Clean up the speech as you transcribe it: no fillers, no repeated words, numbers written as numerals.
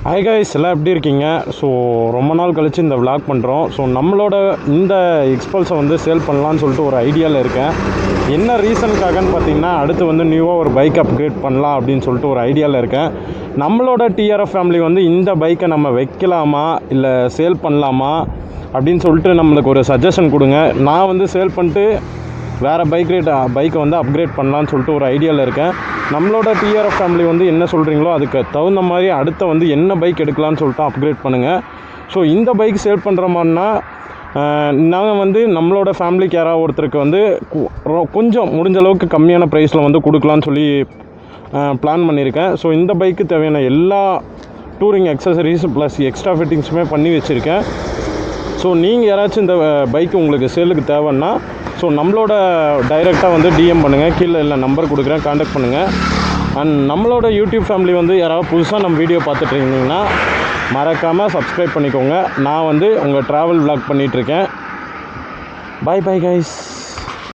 Hi guys, எல்லாம் எப்படி இருக்கீங்க? ஸோ ரொம்ப நாள் கழித்து இந்த விளாக் பண்ணுறோம். ஸோ நம்மளோட இந்த எக்ஸ்பல்ஸை வந்து சேல் பண்ணலான்னு சொல்லிட்டு ஒரு ஐடியாவில் இருக்கேன். என்ன ரீசனுக்காகன்னு பார்த்தீங்கன்னா, அடுத்து வந்து நியூவாக ஒரு பைக் அப்கிரேட் பண்ணலாம் அப்படின்னு சொல்லிட்டு ஒரு ஐடியாவில் இருக்கேன். நம்மளோட டிஆர்எஃப் ஃபேமிலி வந்து இந்த பைக்கை நம்ம வைக்கலாமா இல்லை சேல் பண்ணலாமா அப்படின்னு சொல்லிட்டு நம்மளுக்கு ஒரு சஜஷன் கொடுங்க. நான் வந்து சேல் பண்ணிட்டு வேறு பைக்கை வந்து அப்கிரேட் பண்ணலான்னு சொல்லிட்டு ஒரு ஐடியாவில் இருக்கேன். நம்மளோட டிஆர்எஃப் ஃபேமிலி வந்து என்ன சொல்கிறீங்களோ அதுக்கு தகுந்த மாதிரி அடுத்த வந்து என்ன பைக் எடுக்கலான்னு சொல்லிட்டு அப்கிரேட் பண்ணுங்கள். ஸோ இந்த பைக் சேல் பண்ணுற மாதிரினா நாங்கள் வந்து நம்மளோட ஃபேமிலிக்கு யாராவது ஒருத்தருக்கு வந்து கொஞ்சம் முடிஞ்ச அளவுக்கு கம்மியான ப்ரைஸில் வந்து கொடுக்கலான்னு சொல்லி பிளான் பண்ணியிருக்கேன். ஸோ இந்த பைக்கு தேவையான எல்லா டூரிங் அக்சசரிஸ் ப்ளஸ் எக்ஸ்ட்ரா ஃபிட்டிங்ஸுமே பண்ணி வச்சுருக்கேன். ஸோ நீங்கள் யாராச்சும் இந்த பைக்கு உங்களுக்கு சேலுக்கு தேவைன்னா ஸோ நம்மளோட டைரெக்டாக வந்து டிஎம் பண்ணுங்கள். கீழே இல்லை நம்பர் கொடுக்குறேன், காண்டாக்ட் பண்ணுங்கள். அண்ட் நம்மளோட யூடியூப் ஃபேமிலி வந்து யாராவது புதுசாக நம்ம வீடியோ பார்த்துட்டு இருந்தீங்கன்னா மறக்காமல் சப்ஸ்கிரைப் பண்ணிக்கோங்க. நான் வந்து உங்கள் ட்ராவல் விளாக் பண்ணிகிட்ருக்கேன். Bye guys.